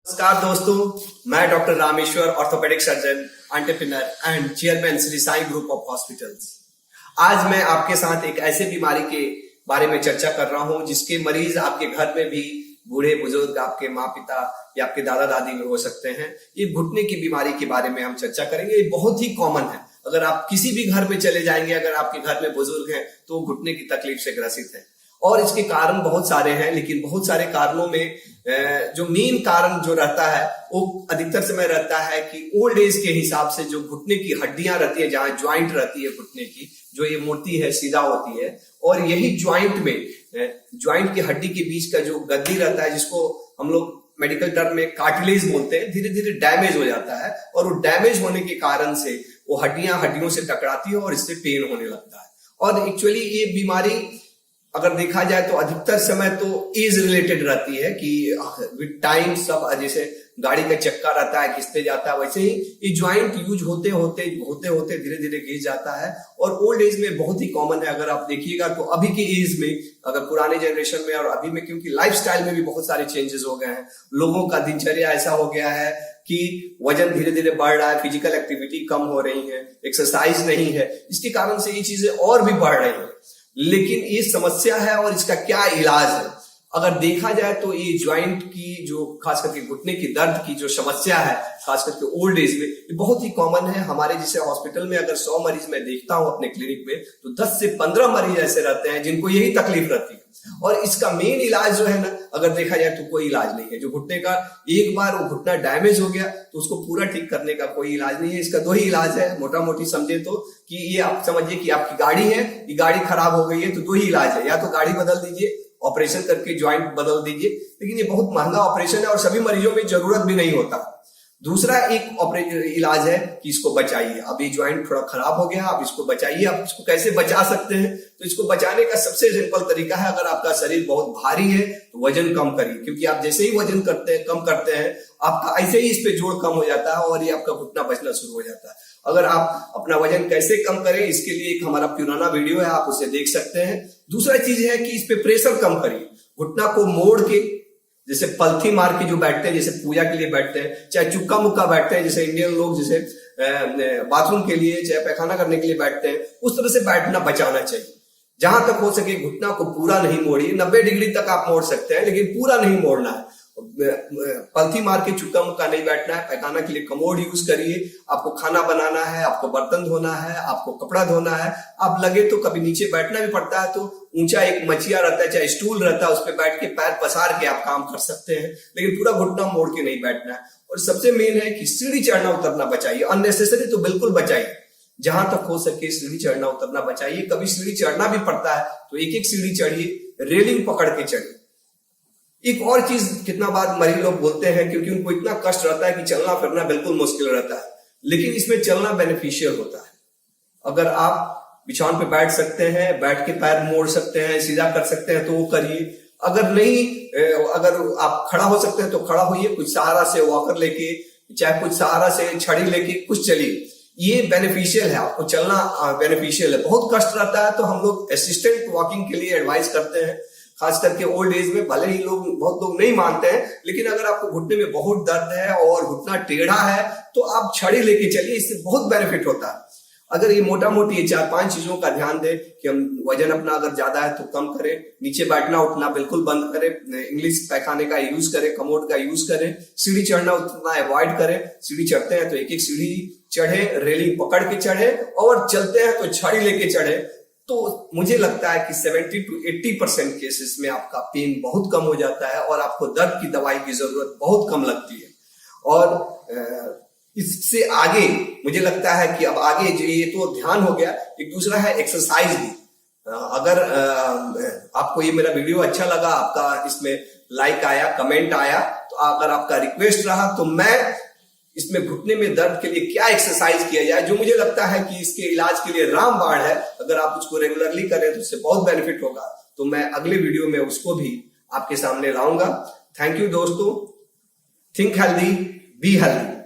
नमस्कार दोस्तों, मैं doctor Rameshwar, orthopaedic surgeon, entrepreneur and chairman Shri Sai group of hospitals. आज मैं आपके साथ एक ऐसे बीमारी के बारे में चर्चा कर रहा हूं जिसके मरीज आपके घर में भी बूढ़े बुजुर्ग, आपके माँ पिता या आपके दादा दादी में हो सकते हैं। ये घुटने की बीमारी के बारे में हम चर्चा करेंगे। ये बहुत ही कॉमन है। अगर आप किसी भी घर में चले जाएंगे, अगर आपके घर में बुजुर्ग हैं तो घुटने की तकलीफ से ग्रसित है। और इसके कारण बहुत सारे हैं, लेकिन बहुत सारे कारणों में जो मेन कारण जो रहता है वो अधिकतर समय रहता है कि ओल्ड एज के हिसाब से जो घुटने की हड्डियां रहती है, जहां ज्वाइंट रहती है घुटने की, जो ये मूर्ति है सीधा होती है, और यही ज्वाइंट में ज्वाइंट की हड्डी के बीच का जो गद्दी रहता है, जिसको हम लोग मेडिकल टर्म में कार्टिलेज बोलते हैं, धीरे धीरे डैमेज हो जाता है। और वो डैमेज होने के कारण से वो हड्डियों से टकराती है और इससे पेन होने लगता है। और एक्चुअली ये बीमारी अगर देखा जाए तो अधिकतर समय तो एज रिलेटेड रहती है कि विद टाइम सब, जैसे गाड़ी का चक्का रहता है घिसते जाता है, वैसे ही ये ज्वाइंट यूज होते होते धीरे धीरे घिस जाता है। और ओल्ड एज में बहुत ही कॉमन है। अगर आप देखिएगा तो अभी के एज में, अगर पुराने जनरेशन में और अभी में, क्योंकि लाइफस्टाइल में भी बहुत सारे चेंजेस हो गए हैं, लोगों का दिनचर्या ऐसा हो गया है कि वजन धीरे धीरे बढ़ रहा है, फिजिकल एक्टिविटी कम हो रही है, एक्सरसाइज नहीं है, इसके कारण से ये चीजें और भी बढ़ रही है। लेकिन ये समस्या है और इसका क्या इलाज है? अगर देखा जाए तो ये ज्वाइंट की जो खास करके घुटने की दर्द की जो समस्या है, खास करके ओल्ड एज में, ये बहुत ही कॉमन है। हमारे जैसे हॉस्पिटल में अगर 100 मरीज मैं देखता हूं अपने क्लिनिक में, तो 10 से 15 मरीज ऐसे रहते हैं जिनको यही तकलीफ रहती है। और इसका मेन इलाज जो है ना, अगर देखा जाए तो कोई इलाज नहीं है। जो घुटने का एक बार वो घुटना डैमेज हो गया तो उसको पूरा ठीक करने का कोई इलाज नहीं है। इसका दो ही इलाज है, मोटा मोटी समझे तो, कि ये आप समझिए कि आपकी गाड़ी है, ये गाड़ी खराब हो गई है तो दो ही इलाज है, या तो गाड़ी बदल दीजिए, ऑपरेशन करके ज्वाइंट बदल दीजिए, लेकिन ये बहुत महंगा ऑपरेशन है और सभी मरीजों में जरूरत भी नहीं होता। दूसरा एक इलाज है कि इसको बचाइए। अब ये ज्वाइंट थोड़ा खराब हो गया, आप इसको बचाइए। आप इसको कैसे बचा सकते हैं? तो इसको बचाने का सबसे सिंपल तरीका है, अगर आपका शरीर बहुत भारी है तो वजन कम करिए, क्योंकि आप जैसे ही वजन कम करते हैं, आपका ऐसे ही इस पे जोर कम हो जाता है और ये आपका घुटना बचना शुरू हो जाता है। अगर आप अपना वजन कैसे कम करें, इसके लिए एक हमारा पुराना वीडियो है, आप उसे देख सकते हैं। दूसरा चीज है कि इस पे प्रेशर कम करिए। घुटना को मोड़ के, जैसे पलथी मार के जो बैठते हैं, जैसे पूजा के लिए बैठते हैं, चाहे चुक्का मुक्का बैठते हैं, जैसे इंडियन लोग जैसे बाथरूम के लिए, चाहे पैखाना करने के लिए बैठते हैं, उस तरह से बैठना बचाना चाहिए। जहां तक हो सके घुटना को पूरा नहीं मोड़िए। 90 डिग्री तक आप मोड़ सकते हैं, लेकिन पूरा नहीं मोड़ना है। पलथी मार के चुक्का मुक्का नहीं बैठना है। पैखाना के लिए कमोड यूज करिए। आपको खाना बनाना है, आपको बर्तन धोना है, आपको कपड़ा धोना है, आप लगे तो कभी नीचे बैठना भी पड़ता है, तो ऊंचा एक मचिया रहता है, चाहे स्टूल रहता है, उस पर बैठ के पैर पसार के आप काम कर सकते हैं, लेकिन पूरा घुटना मोड़ के नहीं बैठना है। और सबसे मेन है कि सीढ़ी चढ़ना उतरना बचाइए। अननेसेसरी तो बिल्कुल बचाइए। जहां तक हो सके सीढ़ी चढ़ना उतरना बचाइए। कभी सीढ़ी चढ़ना भी पड़ता है तो एक एक सीढ़ी चढ़िए, रेलिंग पकड़ के चढ़िए। एक और चीज, कितना बार मरीज लोग बोलते हैं, क्योंकि उनको इतना कष्ट रहता है कि चलना फिरना बिल्कुल मुश्किल रहता है, लेकिन इसमें चलना बेनिफिशियल होता है। अगर आप बिछावन पे बैठ सकते हैं, बैठ के पैर मोड़ सकते हैं, सीधा कर सकते हैं तो वो करिए। अगर नहीं, अगर आप खड़ा हो सकते हैं तो खड़ा होइए, कुछ सहारा से वॉकर लेके, चाहे कुछ सहारा से छड़ी लेके कुछ चलिए। ये बेनिफिशियल है, आपको चलना बेनिफिशियल है। बहुत कष्ट रहता है तो हम लोग असिस्टेंट वॉकिंग के लिए एडवाइस करते हैं, खास करके ओल्ड एज में। भले ही बहुत लोग नहीं मानते हैं, लेकिन अगर आपको घुटने में बहुत दर्द है और घुटना टेढ़ा है तो आप छड़ी लेके चलिए, इससे बहुत बेनिफिट होता है। अगर ये मोटा मोटी ये 4-5 चीजों का ध्यान दें कि हम वजन अपना अगर ज्यादा है तो कम करें, नीचे बैठना उठना बिल्कुल बंद करें, इंग्लिश पैखाने का यूज करें, कमोड का यूज करें, सीढ़ी चढ़ना उतना अवॉइड करें। सीढ़ी चढ़ते हैं तो एक एक सीढ़ी चढ़े, रेलिंग पकड़ के चढ़े, और चलते हैं तो छड़ी लेके चढ़े। तो मुझे लगता है कि 70 to 80% केसेस में आपका पेन बहुत कम हो जाता है और आपको दर्द की दवाई की जरूरत बहुत कम लगती है। और इससे आगे मुझे लगता है कि अब आगे जो ये तो ध्यान हो गया, एक दूसरा है एक्सरसाइज भी। अगर आपको ये मेरा वीडियो अच्छा लगा, आपका इसमें लाइक आया, कमेंट आया, तो अगर आपका रिक्वेस्ट रहा तो मैं इसमें घुटने में दर्द के लिए क्या एक्सरसाइज किया जाए, जो मुझे लगता है कि इसके इलाज के लिए रामबाण है, अगर आप उसको रेगुलरली करें तो उससे बहुत बेनिफिट होगा, तो मैं अगले वीडियो में उसको भी आपके सामने लाऊंगा। थैंक यू दोस्तों। Think healthy, be healthy.